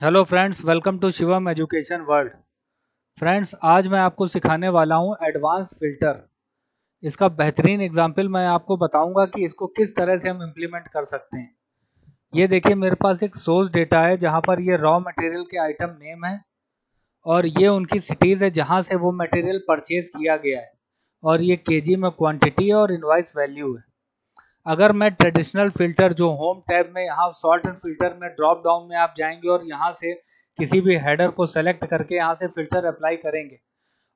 Hello friends, welcome to Shivam education world. Friends, आज मैं आपको सिखाने वाला हूं एडवांस फिल्टर। इसका बेहतरीन एग्जांपल मैं आपको बताऊंगा कि इसको किस तरह से हम इम्प्लीमेंट कर सकते हैं। ये देखिए, मेरे पास एक सोर्स डेटा है जहां पर ये रॉ मटेरियल के आइटम नेम है और ये उनकी सिटीज़ है जहां से वो मटेरियल परचेज किया गया है, और ये केजी में क्वांटिटी है और इनवाइस वैल्यू है। अगर मैं ट्रेडिशनल फ़िल्टर जो होम टैब में यहाँ सॉर्ट एंड फ़िल्टर में ड्रॉप डाउन में आप जाएंगे और यहाँ से किसी भी हेडर को सेलेक्ट करके यहाँ से फ़िल्टर अप्लाई करेंगे,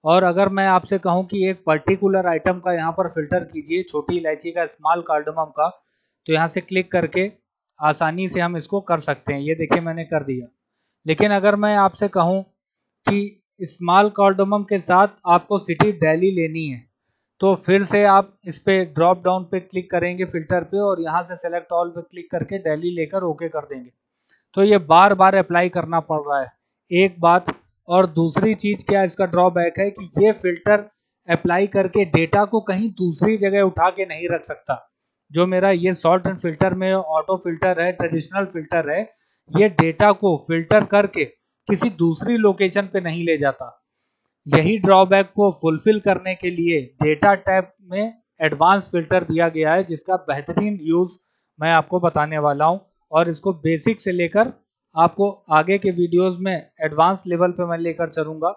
और अगर मैं आपसे कहूँ कि एक पर्टिकुलर आइटम का यहाँ पर फ़िल्टर कीजिए, छोटी इलायची का, स्मॉल कार्डमम का, तो यहाँ से क्लिक करके आसानी से हम इसको कर सकते हैं। ये देखिए, मैंने कर दिया। लेकिन अगर मैं आपसे कहूँ कि स्मॉल कार्डमम के साथ आपको सिटी दिल्ली लेनी है, तो फिर से आप इस पे ड्रॉप डाउन पे क्लिक करेंगे फ़िल्टर पे, और यहाँ से सेलेक्ट ऑल पे क्लिक करके दिल्ली लेकर ओके कर देंगे। तो ये बार बार अप्लाई करना पड़ रहा है, एक बात। और दूसरी चीज़ क्या इसका ड्रॉबैक है कि ये फ़िल्टर अप्लाई करके डेटा को कहीं दूसरी जगह उठा के नहीं रख सकता। जो मेरा ये सॉल्ट एंड फिल्टर में ऑटो फिल्टर है, ट्रेडिशनल फिल्टर है, ये डेटा को फिल्टर करके किसी दूसरी लोकेशन पे नहीं ले जाता। यही ड्रॉबैक को फुलफिल करने के लिए डेटा टैब में एडवांस फिल्टर दिया गया है, जिसका बेहतरीन यूज़ मैं आपको बताने वाला हूं। और इसको बेसिक से लेकर आपको आगे के वीडियोस में एडवांस लेवल पे मैं लेकर चलूंगा,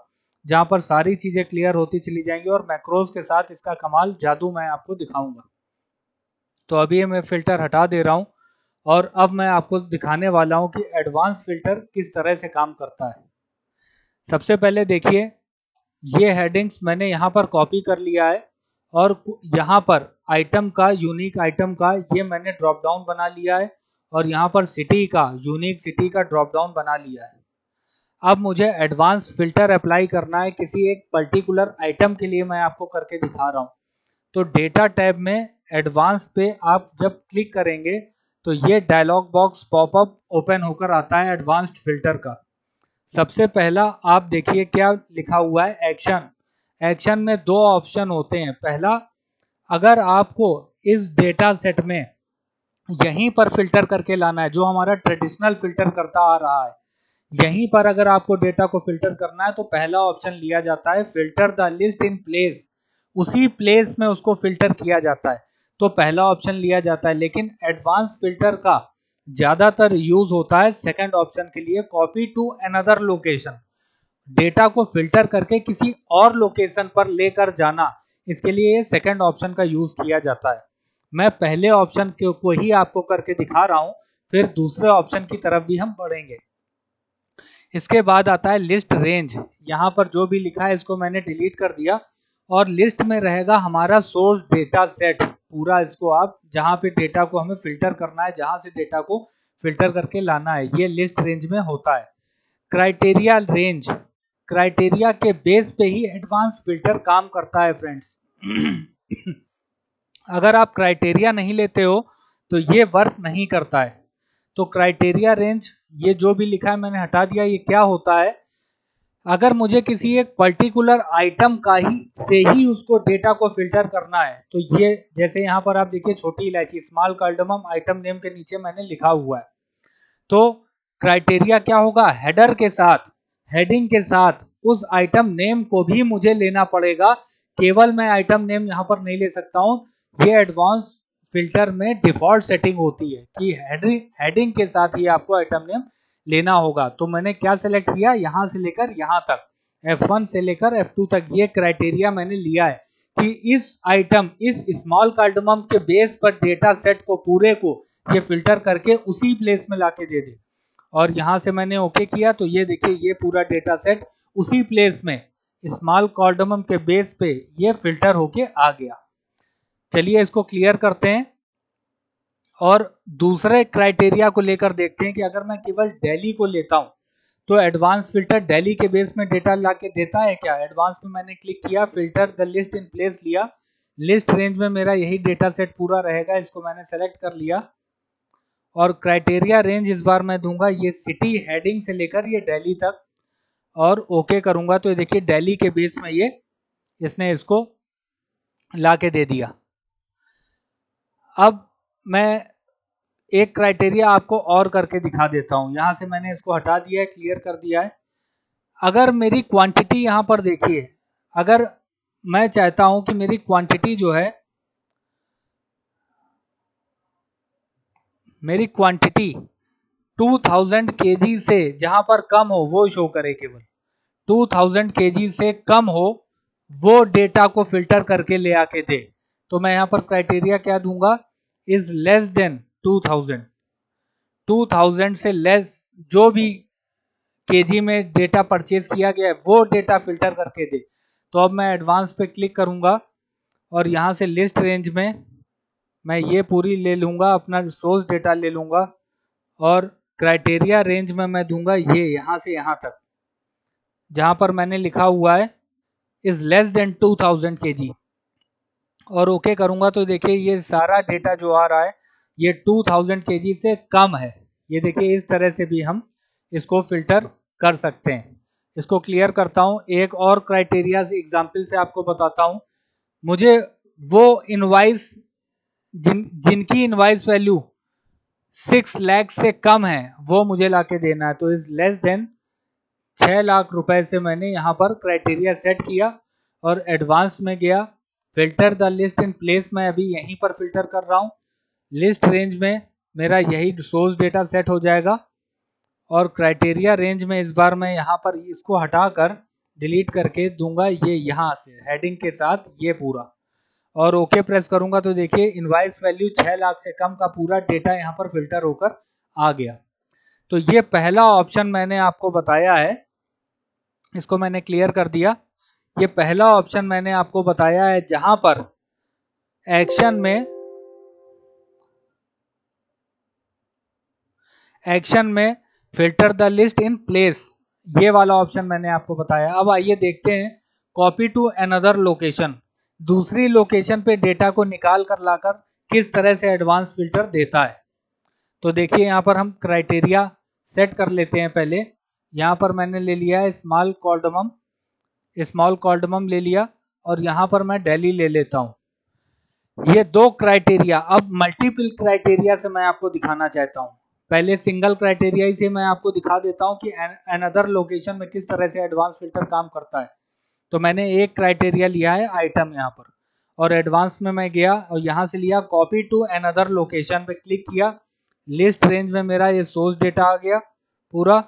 जहां पर सारी चीज़ें क्लियर होती चली जाएंगी और मैक्रोज के साथ इसका कमाल जादू मैं आपको दिखाऊंगा। तो अभी मैं फ़िल्टर हटा दे रहा हूं, और अब मैं आपको दिखाने वाला हूं कि एडवांस फिल्टर किस तरह से काम करता है। सबसे पहले देखिए, ये हेडिंग्स मैंने यहाँ पर कॉपी कर लिया है, और यहाँ पर आइटम का, यूनिक आइटम का ये मैंने ड्रॉप डाउन बना लिया है, और यहाँ पर सिटी का, यूनिक सिटी का ड्रॉप डाउन बना लिया है। अब मुझे एडवांस फिल्टर अप्लाई करना है किसी एक पर्टिकुलर आइटम के लिए, मैं आपको करके दिखा रहा हूँ। तो डेटा टैब में एडवांस पे आप जब क्लिक करेंगे तो ये डायलॉग बॉक्स पॉपअप ओपन होकर आता है एडवांस्ड फिल्टर का। सबसे पहला आप देखिए क्या लिखा हुआ है, एक्शन। एक्शन में दो ऑप्शन होते हैं। पहला, अगर आपको इस डेटा सेट में यहीं पर फिल्टर करके लाना है, जो हमारा ट्रेडिशनल फिल्टर करता आ रहा है, यहीं पर अगर आपको डेटा को फिल्टर करना है, तो पहला ऑप्शन लिया जाता है filter the list in place. उसी प्लेस में उसको फिल्टर किया जाता है, तो पहला ऑप्शन लिया जाता है। लेकिन एडवांस फिल्टर का ज्यादातर यूज होता है सेकंड ऑप्शन के लिए, copy to another location. Data को फिल्टर करके किसी और लोकेशन पर लेकर जाना, इसके लिए ये सेकंड ऑप्शन का यूज किया जाता है। मैं पहले ऑप्शन को ही आपको करके दिखा रहा हूं, फिर दूसरे ऑप्शन की तरफ भी हम बढ़ेंगे। इसके बाद आता है लिस्ट रेंज। यहाँ पर जो भी लिखा है इसको मैंने डिलीट कर दिया, और लिस्ट में रहेगा हमारा सोर्स डेटा सेट पूरा। इसको आप जहाँ पे डेटा को हमें फिल्टर करना है, जहाँ से डेटा को फिल्टर करके लाना है, ये लिस्ट रेंज में होता है। क्राइटेरिया रेंज, क्राइटेरिया के बेस पे ही एडवांस फिल्टर काम करता है फ्रेंड्स। अगर आप क्राइटेरिया नहीं लेते हो तो ये वर्क नहीं करता है। तो क्राइटेरिया रेंज, ये जो भी लिखा है मैंने हटा दिया। ये क्या होता है, अगर मुझे किसी एक पर्टिकुलर आइटम का ही से ही उसको डेटा को फिल्टर करना है, तो ये जैसे यहाँ पर आप देखिए, छोटी इलायची, स्मॉल कार्डमम, आइटम नेम के नीचे मैंने लिखा हुआ है। तो क्राइटेरिया क्या होगा, हेडर के साथ, हेडिंग के साथ उस आइटम नेम को भी मुझे लेना पड़ेगा। केवल मैं आइटम नेम यहाँ पर नहीं ले सकता हूँ। ये एडवांस फिल्टर में डिफॉल्ट सेटिंग होती है कि हेडिंग के साथ ही आपको आइटम नेम लेना होगा। तो मैंने क्या सेलेक्ट किया, यहाँ से लेकर यहाँ तक, F1 से लेकर F2 तक, ये क्राइटेरिया मैंने लिया है कि इस आइटम, इस स्मॉल कार्डमम के बेस पर डेटा सेट को पूरे को ये फिल्टर करके उसी प्लेस में लाके दे दे। और यहाँ से मैंने ओके किया, तो ये देखिए, ये पूरा डेटा सेट उसी प्लेस में स्मॉल कार्डमम के बेस पे ये फिल्टर होके आ गया। चलिए इसको क्लियर करते हैं और दूसरे क्राइटेरिया को लेकर देखते हैं कि अगर मैं केवल दिल्ली को लेता हूं, तो एडवांस फिल्टर दिल्ली के बेस में डेटा ला के देता है क्या। एडवांस में मैंने क्लिक किया, filter the list in place लिया, लिस्ट रेंज में मेरा यही डेटा सेट पूरा रहेगा, इसको मैंने सेलेक्ट कर लिया। और क्राइटेरिया रेंज इस बार मैं दूंगा ये सिटी हेडिंग से लेकर ये दिल्ली तक, और ओके करूंगा। तो देखिए, दिल्ली के बेस में ये इसने इसको ला के दे दिया। अब मैं एक क्राइटेरिया आपको और करके दिखा देता हूँ। यहाँ से मैंने इसको हटा दिया है, क्लियर कर दिया है। अगर मेरी क्वांटिटी यहाँ पर देखिए, अगर मैं चाहता हूँ कि मेरी क्वांटिटी जो है, मेरी क्वांटिटी 2000 केजी से जहां पर कम हो वो शो करे, केवल 2000 केजी से कम हो वो डेटा को फिल्टर करके ले आके दे। तो मैं यहाँ पर क्राइटेरिया क्या दूंगा, इज लेस देन 2000, 2000 से लेस जो भी केजी में डेटा परचेज किया गया है वो डेटा फिल्टर करके दे। तो अब मैं एडवांस पे क्लिक करूंगा और यहाँ से लिस्ट रेंज में मैं ये पूरी ले लूंगा, अपना सोर्स डेटा ले लूंगा और क्राइटेरिया रेंज में मैं दूंगा ये यहाँ से यहाँ तक, जहाँ पर मैंने लिखा हुआ है इज लेस देन 2000 केजी, और ओके करूंगा। तो देखिए ये सारा डेटा जो आ रहा है ये 2000 केजी से कम है। ये देखिए इस तरह से भी हम इसको फिल्टर कर सकते हैं। इसको क्लियर करता हूँ, एक और क्राइटेरिया एग्जाम्पल से आपको बताता हूँ। मुझे वो इनवाइस जिनकी इनवाइस वैल्यू 6 लाख से कम है वो मुझे लाके देना है। तो इज लेस देन 6 लाख रुपए से मैंने यहाँ पर क्राइटेरिया सेट किया और एडवांस में गया। Filter the list in place मैं अभी यहीं पर फिल्टर कर रहा हूँ। लिस्ट रेंज में मेरा यही सोर्स डेटा सेट हो जाएगा और क्राइटेरिया रेंज में इस बार मैं यहाँ पर इसको हटाकर डिलीट करके दूंगा ये यहाँ से हेडिंग के साथ ये पूरा, और ओके प्रेस करूंगा। तो देखिए इनवाइस वैल्यू 6 लाख से कम का पूरा डेटा यहाँ पर फिल्टर होकर आ गया। तो ये पहला ऑप्शन मैंने आपको बताया है, इसको मैंने क्लियर कर दिया। ये पहला ऑप्शन मैंने आपको बताया है जहां पर एक्शन में filter the list in place, ये वाला ऑप्शन मैंने आपको बताया। अब आइए देखते हैं कॉपी टू अनदर लोकेशन, दूसरी लोकेशन पे डेटा को निकाल कर लाकर किस तरह से एडवांस फिल्टर देता है। तो देखिए यहाँ पर हम क्राइटेरिया सेट कर लेते हैं। पहले यहाँ पर मैंने ले लिया है स्मॉल कॉर्डमम ले लिया और यहाँ पर मैं दिल्ली ले लेता हूँ। ये दो क्राइटेरिया, अब मल्टीपल क्राइटेरिया से मैं आपको दिखाना चाहता हूँ। पहले सिंगल क्राइटेरिया ही से मैं आपको दिखा देता हूँ कि अनदर लोकेशन में किस तरह से एडवांस फिल्टर काम करता है। तो मैंने एक क्राइटेरिया लिया है आइटम यहाँ पर, और एडवांस में मैं गया और यहाँ से लिया कॉपी टू अनदर लोकेशन पे क्लिक किया। लिस्ट रेंज में मेरा ये सोर्स डेटा आ गया पूरा।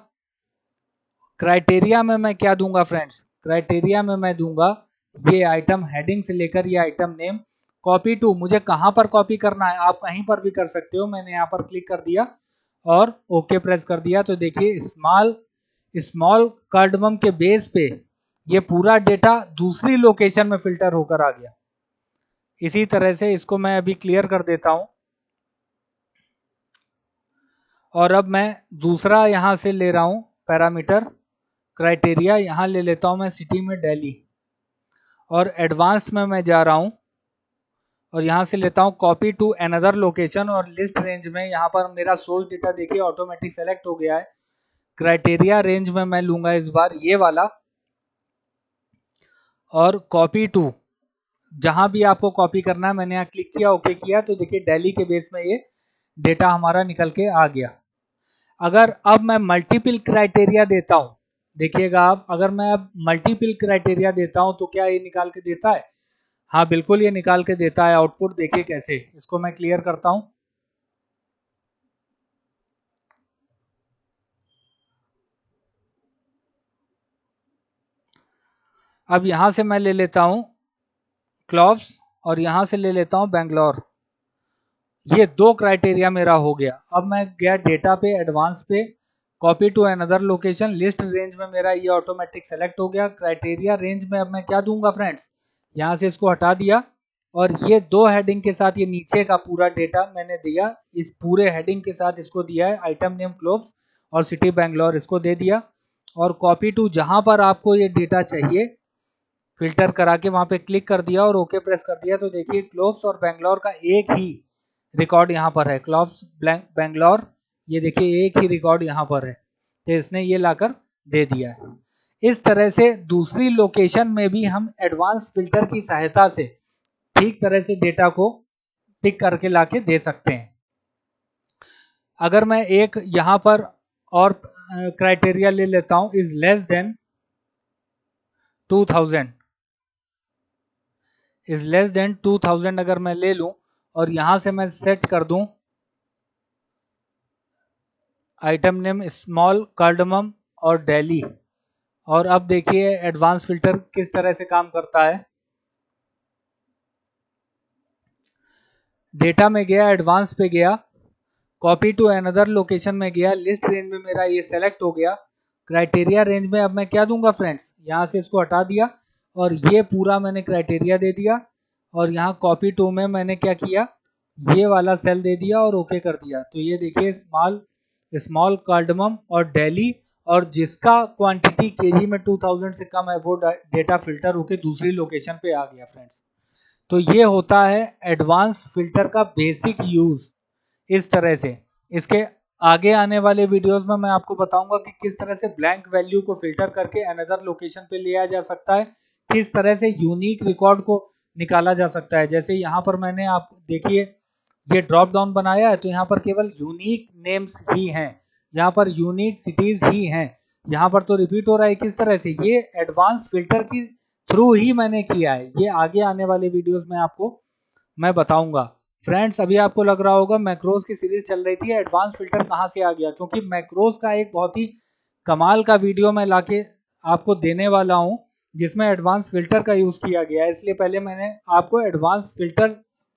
क्राइटेरिया में मैं क्या दूंगा फ्रेंड्स, क्राइटेरिया में मैं दूंगा ये आइटम हेडिंग से लेकर ये आइटम नेम। कॉपी टू मुझे कहाँ पर कॉपी करना है, आप कहीं पर भी कर सकते हो। मैंने यहाँ पर क्लिक कर दिया और ओके प्रेस कर दिया। तो देखिए स्मॉल कार्डमम के बेस पे ये पूरा डेटा दूसरी लोकेशन में फिल्टर होकर आ गया। इसी तरह से इसको मैं अभी क्लियर कर देता हूं और अब मैं दूसरा यहां से ले रहा हूं पैरामीटर क्राइटेरिया, यहां ले लेता हूं मैं सिटी में दिल्ली, और एडवांस में मैं जा रहा हूं और यहां से लेता हूं कॉपी टू अनदर लोकेशन, और लिस्ट रेंज में यहां पर मेरा सोर्स डेटा देखिए ऑटोमेटिक सेलेक्ट हो गया है। क्राइटेरिया रेंज में मैं लूंगा इस बार ये वाला, और कॉपी टू जहां भी आपको कॉपी करना है मैंने यहाँ क्लिक किया, ओके किया। तो देखिए दिल्ली के बेस में ये डेटा हमारा निकल के आ गया। अगर अब मैं मल्टीपल क्राइटेरिया देता हूं, देखिएगा आप, अगर मैं अब मल्टीपल क्राइटेरिया देता हूं तो क्या ये निकाल के देता है? हाँ बिल्कुल ये निकाल के देता है आउटपुट। देखिए कैसे, इसको मैं क्लियर करता हूं। अब यहां से मैं ले लेता हूं क्लॉव्स और यहां से ले लेता हूं बेंगलोर। ये दो क्राइटेरिया मेरा हो गया। अब मैं गया डेटा पे, एडवांस पे, copy to another location, list range में मेरा ये ऑटोमेटिक सेलेक्ट हो गया। क्राइटेरिया रेंज में अब मैं क्या दूंगा फ्रेंड्स, यहाँ से इसको हटा दिया और ये दो हेडिंग के साथ ये नीचे का पूरा डेटा मैंने दिया, इस पूरे हेडिंग के साथ इसको दिया है आइटम नेम क्लोव्स और सिटी बेंगलोर, इसको दे दिया। और कॉपी टू जहां पर आपको ये डेटा चाहिए फिल्टर करा के वहां पे क्लिक कर दिया और ओके प्रेस कर दिया। तो देखिए क्लोव्स और बेंगलोर का एक ही रिकॉर्ड यहाँ पर है, क्लॉव्स बेंगलोर, ये देखिए एक ही रिकॉर्ड यहाँ पर है। तो इसने ये लाकर दे दिया है। इस तरह से दूसरी लोकेशन में भी हम एडवांस फिल्टर की सहायता से ठीक तरह से डेटा को पिक करके लाके दे सकते हैं। अगर मैं एक यहाँ पर और क्राइटेरिया ले लेता हूँ, is less than 2000, is less than 2000 अगर मैं ले लूँ और यहाँ से मैं सेट कर दूँ आइटम नेम स्मॉल कार्डमम और दिल्ली, और अब देखिए एडवांस फिल्टर किस तरह से काम करता है। डेटा में गया, एडवांस पे गया, कॉपी टू अनदर लोकेशन में गया, लिस्ट रेंज में मेरा ये सेलेक्ट हो गया। क्राइटेरिया रेंज में अब मैं क्या दूंगा फ्रेंड्स, यहाँ से इसको हटा दिया और ये पूरा मैंने क्राइटेरिया दे दिया, और यहाँ कॉपी टू में मैंने क्या किया, ये वाला सेल दे दिया और ओके कर दिया। तो ये देखिए स्मॉल स्मॉल कार्डमम और दिल्ली, और जिसका क्वांटिटी केजी में 2000 से कम है वो डेटा फिल्टर होके दूसरी लोकेशन पे आ गया फ्रेंड्स। तो ये होता है एडवांस फिल्टर का बेसिक यूज इस तरह से। इसके आगे आने वाले वीडियोस में मैं आपको बताऊंगा कि किस तरह से ब्लैंक वैल्यू को फिल्टर करके अनदर लोकेशन पे लिया जा सकता है, किस तरह से यूनिक रिकॉर्ड को निकाला जा सकता है। जैसे यहाँ पर मैंने आप देखिए ये ड्रॉप डाउन बनाया है, तो यहाँ पर केवल यूनिक नेम्स ही हैं, यहाँ पर यूनिक सिटीज ही हैं, यहाँ पर तो रिपीट हो रहा है। किस तरह से ये एडवांस फिल्टर की थ्रू ही मैंने किया है, ये आगे आने वाले वीडियोस में आपको मैं बताऊंगा। फ्रेंड्स अभी आपको लग रहा होगा मैक्रोज की सीरीज चल रही थी, एडवांस फिल्टर कहाँ से आ गया, क्योंकि मैक्रोज का एक बहुत ही कमाल का वीडियो मैं लाके आपको देने वाला हूँ जिसमें एडवांस फिल्टर का यूज किया गया है। इसलिए पहले मैंने आपको एडवांस फिल्टर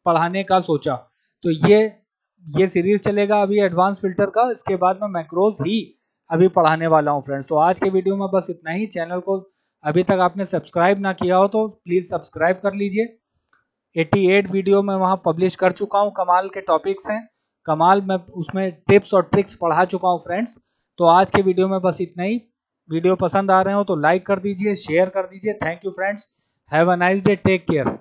पढ़ाने का सोचा, तो ये सीरीज चलेगा अभी एडवांस फिल्टर का, इसके बाद मैं मैक्रोज ही अभी पढ़ाने वाला हूँ फ्रेंड्स। तो आज के वीडियो में बस इतना ही। चैनल को अभी तक आपने सब्सक्राइब ना किया हो तो प्लीज़ सब्सक्राइब कर लीजिए। 88 वीडियो मैं वहाँ पब्लिश कर चुका हूँ, कमाल के टॉपिक्स हैं, कमाल मैं उसमें टिप्स और ट्रिक्स पढ़ा चुका हूँ फ्रेंड्स। तो आज के वीडियो में बस इतना ही। वीडियो पसंद आ रहे हो तो लाइक कर दीजिए, शेयर कर दीजिए। Thank you friends, have a nice day, take care.